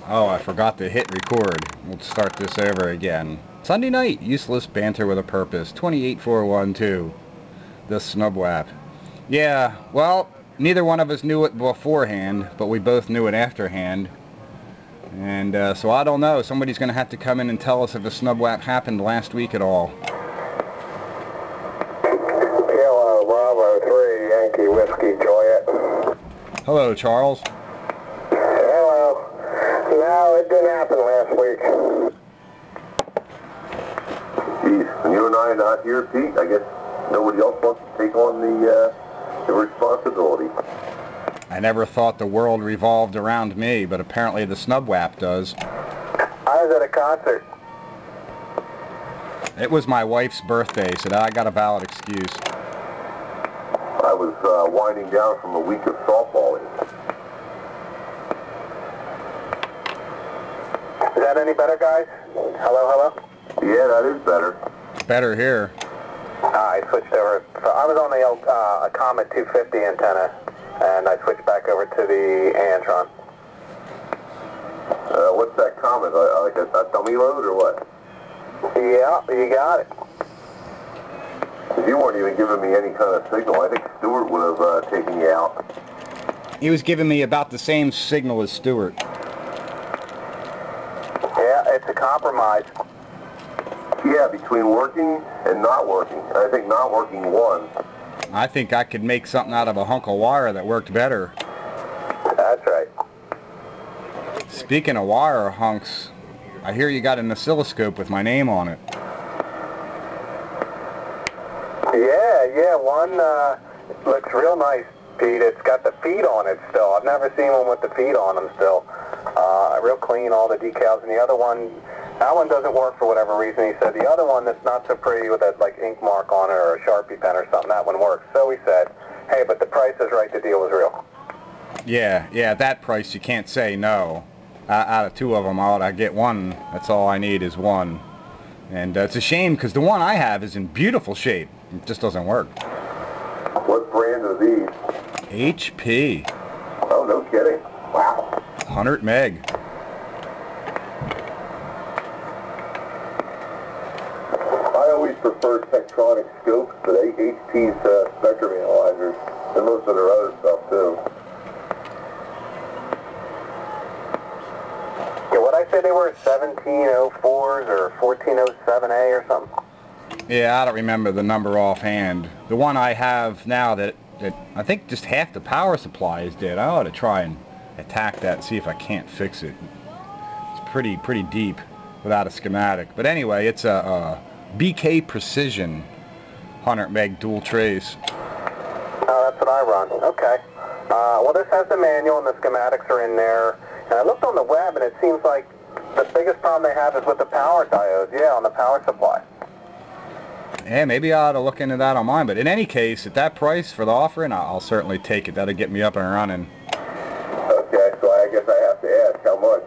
Oh, I forgot to hit record. We'll start this over again. Sunday night, useless banter with a purpose. 28apr13. The SNUBWAP. Yeah, well, neither one of us knew it beforehand, but we both knew it afterhand. And so I don't know. Somebody's going to have to come in and tell us if the SNUBWAP happened last week at all. Kilo Bravo 3, Yankee Whiskey Juliet. Hello, Charles. Hello. No, it didn't happen last week. Geez, and you and I are not here, Pete. I guess nobody else wants to take on the responsibility. I never thought the world revolved around me, but apparently the SNUBWAP does. I was at a concert. It was my wife's birthday, so I got a valid excuse. I was winding down from a week of softballing. Is that any better, guys? Hello, hello? Yeah, that is better. Better here. I switched over. So I was on the old Comet 250 antenna, and I switched back over to the Antron. What's that comment? Like a dummy load or what? Yeah, you got it. You weren't even giving me any kind of signal. I think Stuart would have taken you out. He was giving me about the same signal as Stuart. Yeah, it's a compromise. Yeah, between working and not working. And I think not working won. I think I could make something out of a hunk of wire that worked better. That's right. Speaking of wire hunks, I hear you got an oscilloscope with my name on it. Yeah, one looks real nice, Pete. It's got the feet on it still. I've never seen one with the feet on them still. Real clean, all the decals. And the other one, that one doesn't work for whatever reason. He said the other one that's not so pretty with that like ink mark on it or a Sharpie pen or something, that one works. So he said, hey, but the price is right, the deal was real. Yeah, at that price you can't say no. Out of two of them, I get one. That's all I need is one. And it's a shame because the one I have is in beautiful shape. It just doesn't work. What brand are these? HP. Oh, no kidding. Wow. 100 meg. I always prefer Tektronix scopes, but HP's spectrum analyzers, and most of their other stuff too. Yeah, what I say they were 1704s or 1407A or something? Yeah, I don't remember the number offhand. The one I have now that I think just half the power supply is dead. I ought to try and attack that and see if I can't fix it. It's pretty deep without a schematic. But anyway, it's a BK Precision 100 meg dual trace. Oh, that's what I run. Okay. Well, this has the manual and the schematics are in there. And I looked on the web and it seems like the biggest problem they have is with the power diodes. Yeah, on the power supply. Yeah, maybe I ought to look into that on mine. But in any case, at that price for the offering, I'll certainly take it. That'll get me up and running. Okay, so I guess I have to ask, how much?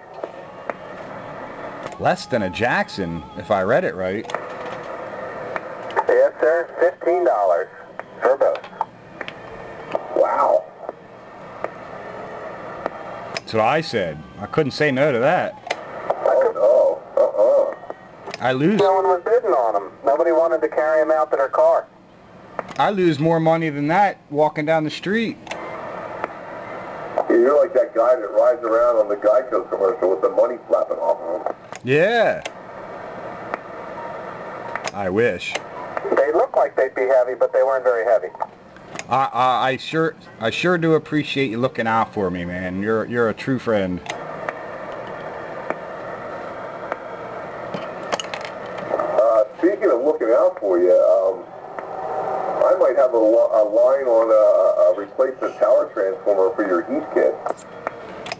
Less than a Jackson, if I read it right. Yes, sir. $15 for both. Wow. That's what I said. I couldn't say no to that. Oh, no. I lose. No one was bidding on them. Nobody wanted to carry them out to their car. I lose more money than that walking down the street. You're like that guy that rides around on the Geico commercial with the money flapping off of him. Yeah. I wish. They looked like they'd be heavy, but they weren't very heavy. I sure do appreciate you looking out for me, man. You're a true friend. Speaking of looking out for you, I might have a line on a replacement power transformer for your heat kit.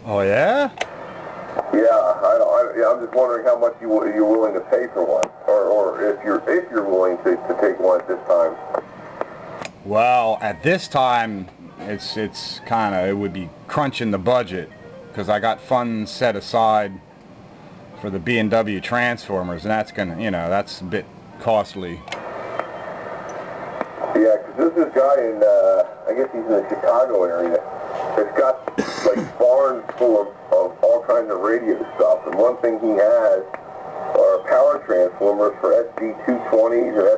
Oh yeah? Yeah, I'm just wondering how much you're willing to pay for one, or if you're willing to take one at this time. Well, at this time, it's kind of, it would be crunching the budget because I got funds set aside for the B&W transformers, and that's gonna, that's a bit costly. Yeah, because this is a guy in, I guess he's in the Chicago area. It's got like barns full of all all kinds of radio stuff, and one thing he has are power transformers for SD220s and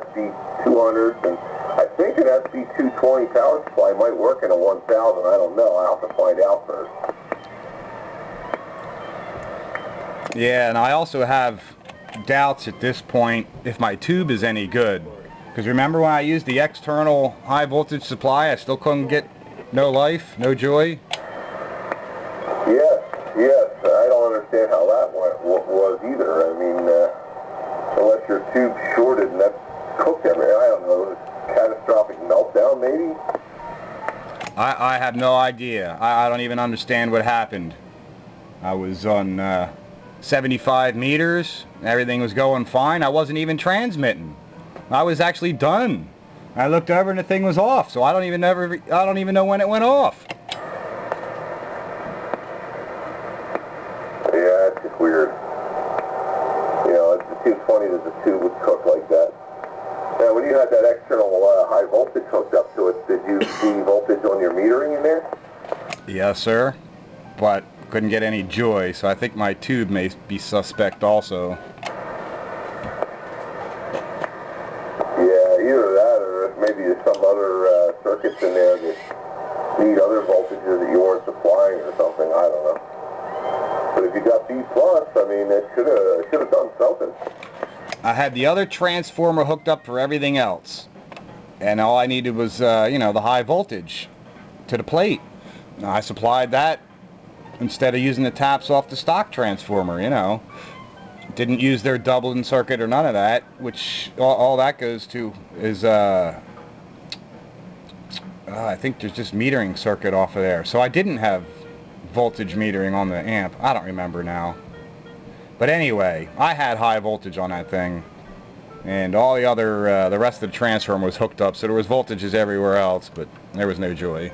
SD200s, and I think an SD220 power supply might work in a 1000. I don't know. I'll have to find out first. Yeah, and I also have doubts at this point if my tube is any good. Because remember when I used the external high voltage supply, I still couldn't get no life, no joy? Yes. I don't understand how that was either. I mean, unless your tube's shorted and that's cooked everything. I don't know. Catastrophic meltdown, maybe? I have no idea. I don't even understand what happened. I was on 75 meters. Everything was going fine. I wasn't even transmitting. I was actually done. I looked over and the thing was off. So I don't even know when it went off. Yeah, it's just weird. You know, it's the 220 that the tube would cook like that. Now, when you had that external high voltage hooked up to it, did you see voltage on your metering in there? Yes, sir. But couldn't get any joy, so I think my tube may be suspect also. Yeah, either that or maybe there's some other circuits in there that need other voltages that you weren't supplying or something. I don't know. But if you got B+, I mean, it should have done something. I had the other transformer hooked up for everything else, and all I needed was, you know, the high voltage to the plate. I supplied that instead of using the taps off the stock transformer, you know. Didn't use their doubling circuit or none of that, which all that goes to is, I think there's just metering circuit off of there. So I didn't have voltage metering on the amp. I don't remember now. But anyway, I had high voltage on that thing, and all the other, the rest of the transformer was hooked up, so there was voltages everywhere else, but there was no joy.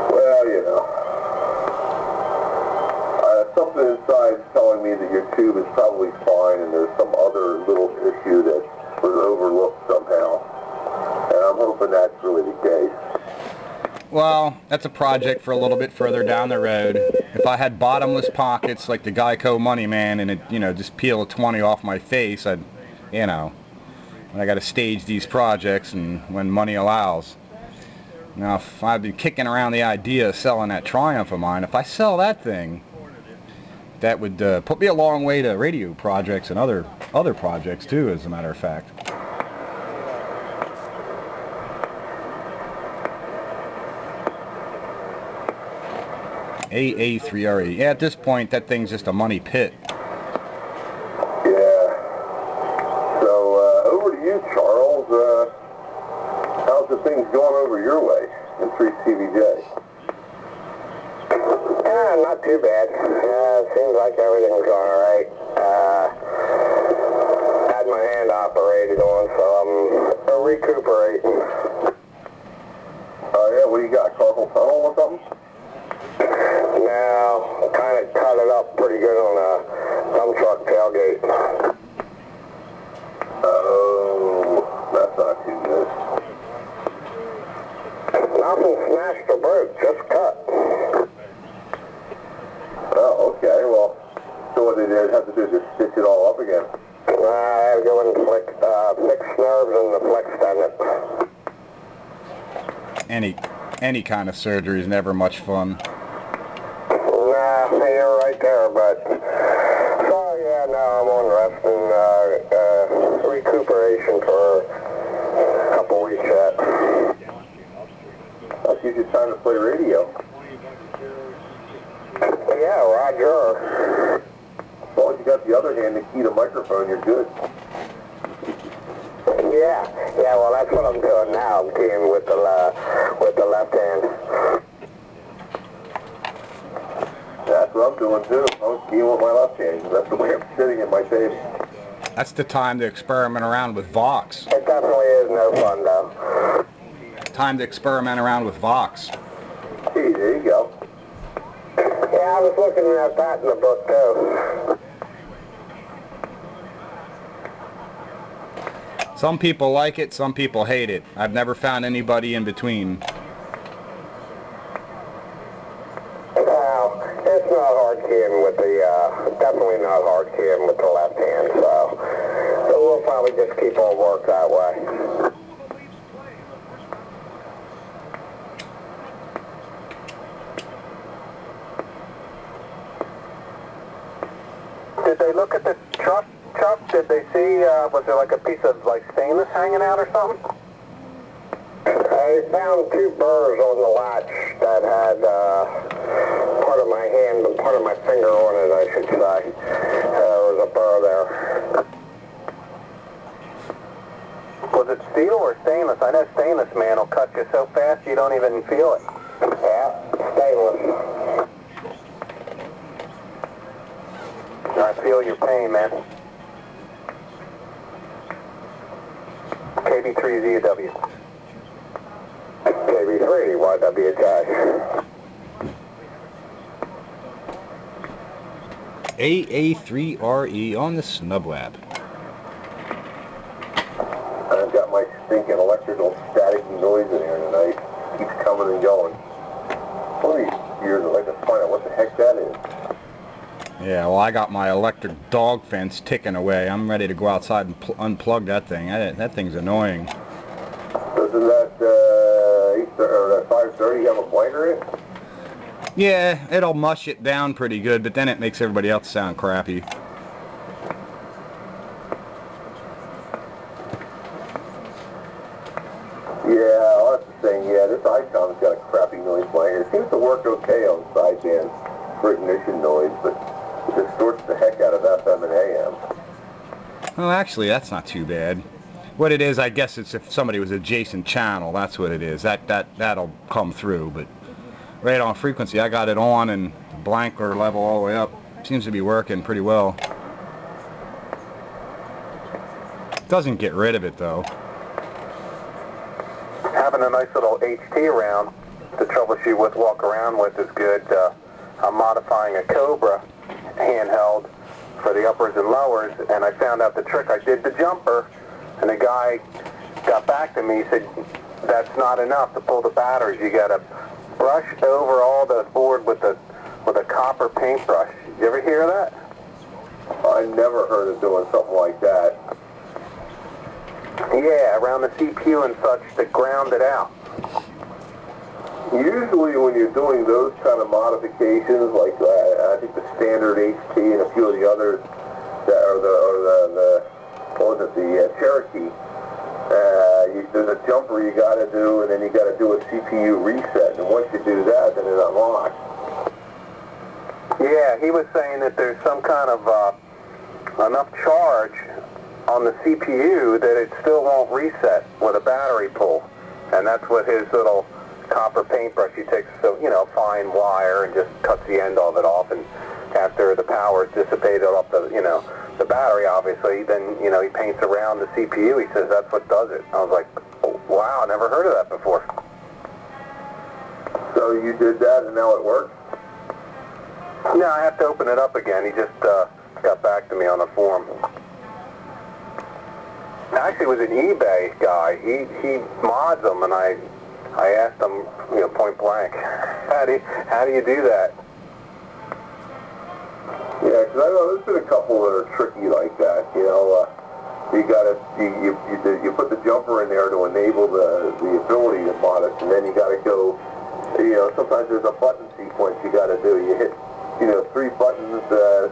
Well, you know, something inside is telling me that your tube is probably fine, and there's some other little issue that was overlooked somehow, and I'm hoping that's really the case. Well, that's a project for a little bit further down the road. If I had bottomless pockets like the Geico Money Man and it, you know, just peel a 20 off my face, I'd, you know, I got to stage these projects and when money allows. Now, if I've been kicking around the idea of selling that Triumph of mine, if I sell that thing, that would put me a long way to radio projects and other projects too, as a matter of fact. AA3RE. Yeah, at this point, that thing's just a money pit. Yeah. So, over to you, Charles. How's the things going over your way in 3CVJ? Not too bad. Seems like everything's going alright. Had my hand operated on, so I'm recuperating. Oh, yeah, what do you got, carpal tunnel or something? Now, kind of cut it up pretty good on a dump truck tailgate. Oh, that's not too good. Nothing smashed or broke, just cut. Oh, okay, well, so what they did have to do is just stitch it all up again. I have to go and fix nerves in the flex tendon. Any kind of surgery is never much fun. Nah, you're right there, but so yeah, now I'm on rest and recuperation for a couple weeks yet. That gives you time to play radio. Yeah, Roger. As long as you got the other hand to key the microphone, you're good. Yeah, well that's what I'm doing now. I'm keying with the left hand. That's what I'm doing too. I'm keying with my left hand. That's the way I'm sitting at my table. That's the time to experiment around with Vox. It definitely is no fun though. Time to experiment around with Vox. Gee, there you go. Yeah, I was looking at that in the book too. Some people like it, some people hate it. I've never found anybody in between. Well, it's not hard keying with the, definitely not hard keying with the left hand, so we'll probably just keep on work that way. Did they look at the truck, Chuck? Did they see, was there like a piece of like stainless hanging out or something? I found 2 burrs on the latch that had part of my hand and part of my finger on it, I should say. There was a burr there. Was it steel or stainless? I know stainless, man, will cut you so fast you don't even feel it. Yeah, stainless. I feel your pain, man. KB3ZW. KB3, YWJ. AA3RE on the SNUBWAP. I've got my stinking electrical static noise in here tonight. Keeps coming and going. One of these years I'd like to find out what the heck that is. Yeah, well, I got my electric dog fence ticking away. I'm ready to go outside and unplug that thing. That thing's annoying. Doesn't that, that 530 have a blanker in it? Yeah, it'll mush it down pretty good, but then it makes everybody else sound crappy. Yeah, well, that's the thing. Yeah, this Icon's got a crappy noise blanker. It seems to work okay on sideband for ignition noise, but it distorts the heck out of FM and AM. Well, actually, that's not too bad. What it is, I guess it's if somebody was adjacent channel, that's what it is. That'll come through, but right on frequency, I got it on and blanker level all the way up. Seems to be working pretty well. Doesn't get rid of it, though. Having a nice little HT around to troubleshoot with, walk around with is good. I'm modifying a Cobra handheld for the uppers and lowers, and I found out the trick. I did the jumper, and the guy got back to me. He said, that's not enough to pull the batteries. You got to brush over all the board with a copper paintbrush. You ever hear that? I never heard of doing something like that. Yeah, around the CPU and such to ground it out. Usually when you're doing those kind of modifications, like I think the standard HT and a few of the others, that are the Cherokee, there's a jumper you got to do, and then you got to do a CPU reset, and once you do that, then it unlocks. Yeah, he was saying that there's some kind of enough charge on the CPU that it still won't reset with a battery pull, and that's what his little copper paintbrush, he takes fine wire and just cuts the end of it off, and after the power is dissipated off the battery, obviously, then he paints around the CPU. He says that's what does it. I was like, oh, wow, I never heard of that before. So you did that and now it works? No, I have to open it up again. He just got back to me on the forum. Actually, it was an eBay guy. He mods them, and I asked him, point blank, how do you do that? Yeah, because I know there's been a couple that are tricky like that. You put the jumper in there to enable the ability to mod it, and then you got to go. Sometimes there's a button sequence you got to do. You hit 3 buttons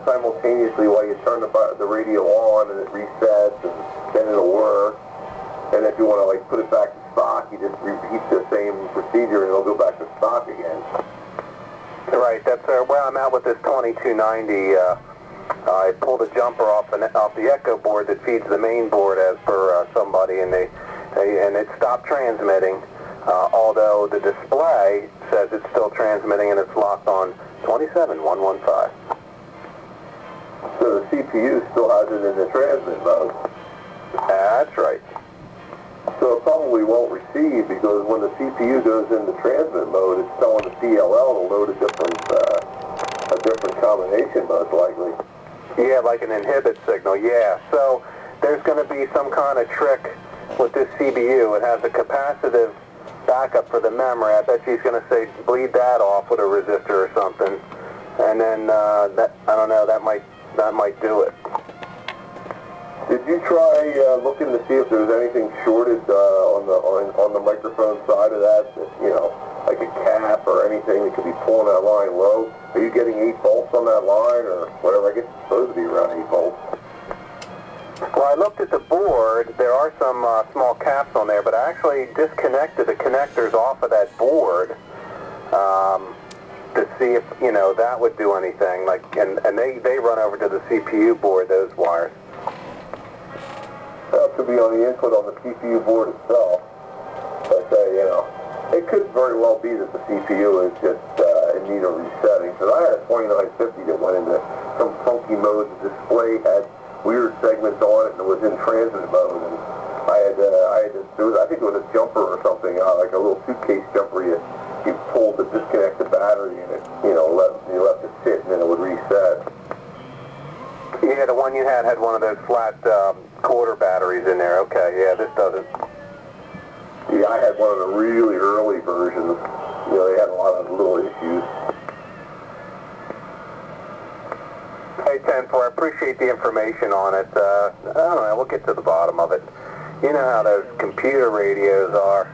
simultaneously while you turn the radio on, and it resets, and then it'll work. And if you want to put it back to stock, you just repeat the same procedure, and it'll go back to stock again. Right. That's where I'm at with this 2290. I pulled a jumper off the Echo board that feeds the main board as per somebody, and it stopped transmitting. Although the display says it's still transmitting and it's locked on 27115. So the CPU still has it in the transmit mode. That's right. So it probably won't receive, because when the CPU goes into transmit mode, it's telling the CLL to load a different combination, most likely. Yeah, like an inhibit signal. Yeah. So there's going to be some kind of trick with this CBU. It has a capacitive backup for the memory. I bet she's going to say bleed that off with a resistor or something, and then that, I don't know, that might do it. Did you try looking to see if there was anything shorted on the microphone side of that, you know, like a cap or anything that could be pulling that line low? Are you getting 8 volts on that line or whatever? I guess it's supposed to be around 8 volts. Well, I looked at the board. There are some small caps on there, but I actually disconnected the connectors off of that board to see if, you know, that would do anything. Like, and they run over to the CPU board, those wires. That could be on the input on the CPU board itself. But, you know, it could very well be that the CPU is just in need of resetting. Because I had a 2950 that went into some funky mode. The display had weird segments on it and it was in transit mode. And I think it was a jumper or something, like a little suitcase jumper. You pulled to disconnect the battery and it, you know, you left it sit and then it would reset. Yeah, the one you had one of those flat quarter batteries in there. Okay, yeah, this doesn't. Yeah, I had one of the really early versions. You know, they had a lot of little issues. Hey, 10-4, I appreciate the information on it. I don't know, we'll get to the bottom of it. You know how those computer radios are.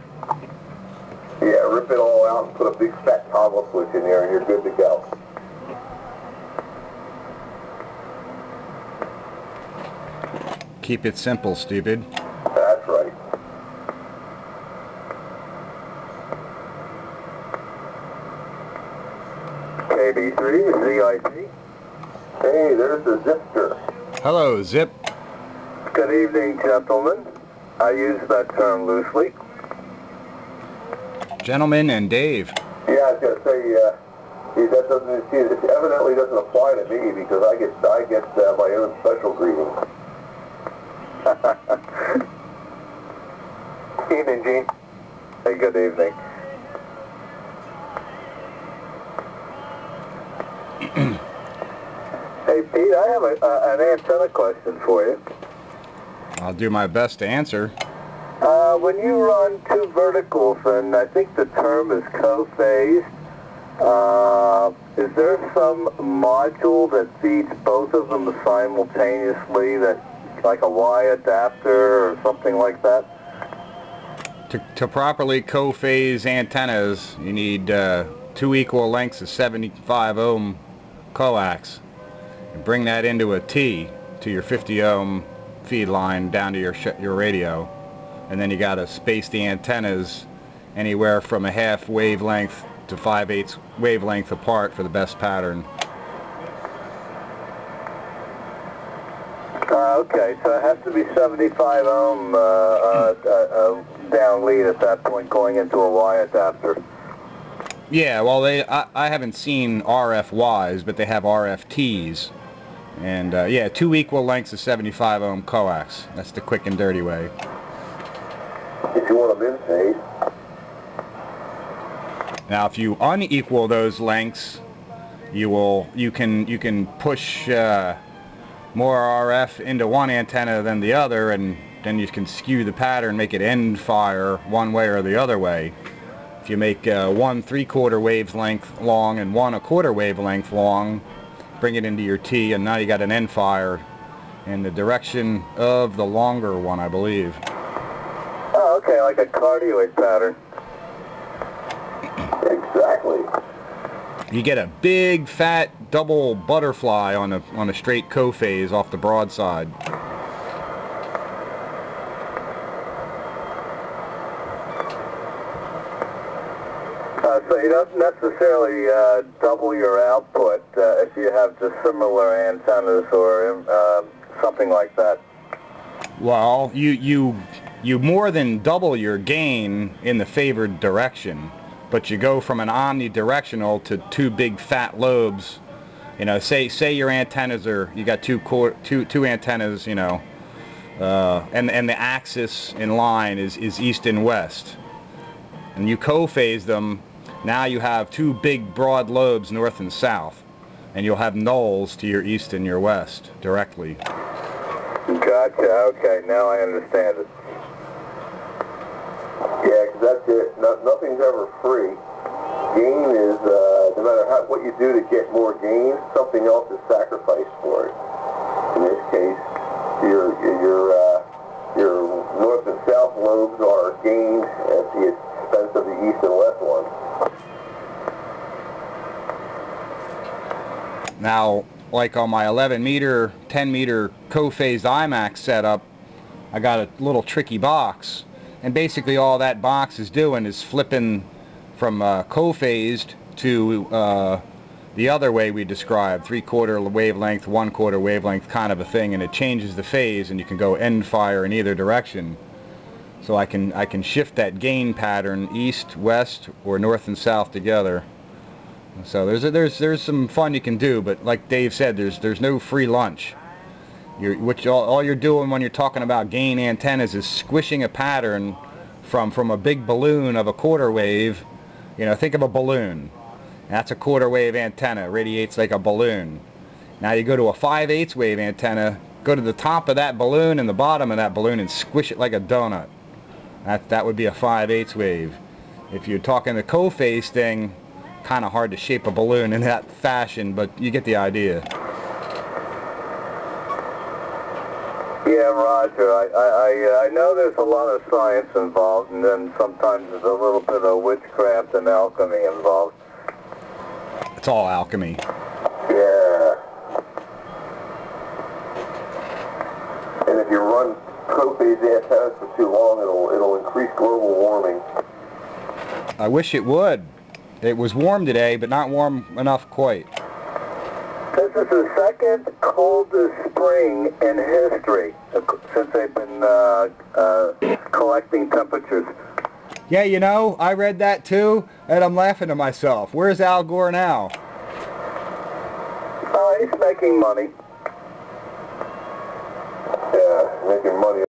Yeah, rip it all out and put a big fat toggle switch in there and you're good to go. Keep it simple, stupid. That's right. KB3, ZIP. Hey, there's the Zipster. Hello, Zip. Good evening, gentlemen. I use that term loosely. Gentlemen and Dave. Yeah, I was gonna say, that doesn't. It evidently doesn't apply to me because I get my own special greeting. Evening, Gene. Hey, good evening. Hey, Pete, I have an antenna question for you. I'll do my best to answer. When you run two verticals, and I think the term is co-phased, is there some module that feeds both of them simultaneously, that like a Y adapter or something like that? To properly co-phase antennas, you need 2 equal lengths of 75 ohm coax. And bring that into a T to your 50 ohm feed line down to your radio. And then you got to space the antennas anywhere from a half wavelength to 5/8 wavelength apart for the best pattern. Okay, so it has to be 75 ohm down lead at that point going into a Y adapter. Yeah, well, I haven't seen RFYs, but they have RFTs. And yeah, 2 equal lengths of 75 ohm coax. That's the quick and dirty way. If you want them in phase. Now, if you unequal those lengths, you can push more RF into one antenna than the other, and then you can skew the pattern, make it end fire one way or the other way. If you make one 3/4 wavelength long and one 1/4 wavelength long, bring it into your T, and now you got an end fire in the direction of the longer one, I believe. Oh, okay, like a cardioid pattern. Exactly. You get a big fat double butterfly on a straight co-phase off the broadside. So you don't necessarily double your output if you have just similar antennas or something like that. Well, you more than double your gain in the favored direction, but you go from an omnidirectional to two big fat lobes. You know, say your antennas are, you got two antennas, you know, and the axis in line is east and west, and you co-phase them. Now you have two big broad lobes north and south, and you'll have nulls to your east and your west directly. Got Gotcha. Okay, now I understand it. Yeah, because that's it. Nothing's ever free. Gain is, no matter what you do to get more gain, something else is sacrificed for it. In this case, your north and south lobes are gained at the expense of the east and west ones. Now, like on my 11 meter, 10 meter co-phased IMAX setup, I got a little tricky box. And basically all that box is doing is flipping from co-phased to the other way we described, 3/4 wavelength, 1/4 wavelength kind of a thing, and it changes the phase and you can go end fire in either direction. So I can shift that gain pattern east, west, or north and south together. So there's some fun you can do, but like Dave said, there's no free lunch. All you're doing when you're talking about gain antennas is squishing a pattern from a big balloon of a quarter wave. You know, think of a balloon. That's a quarter wave antenna. It radiates like a balloon. Now you go to a 5/8 wave antenna, go to the top of that balloon and the bottom of that balloon and squish it like a donut. That would be a 5/8 wave. If you're talking the co-phase thing, kind of hard to shape a balloon in that fashion, but you get the idea. Yeah, Roger. I know there's a lot of science involved, and then sometimes there's a little bit of witchcraft and alchemy involved. It's all alchemy. Yeah. And if you run co-phase antennas for too long, it'll increase global warming. I wish it would. It was warm today, but not warm enough quite. This is the second coldest spring in history since they've been collecting temperatures. Yeah, you know, I read that too, and I'm laughing to myself. Where's Al Gore now? He's making money.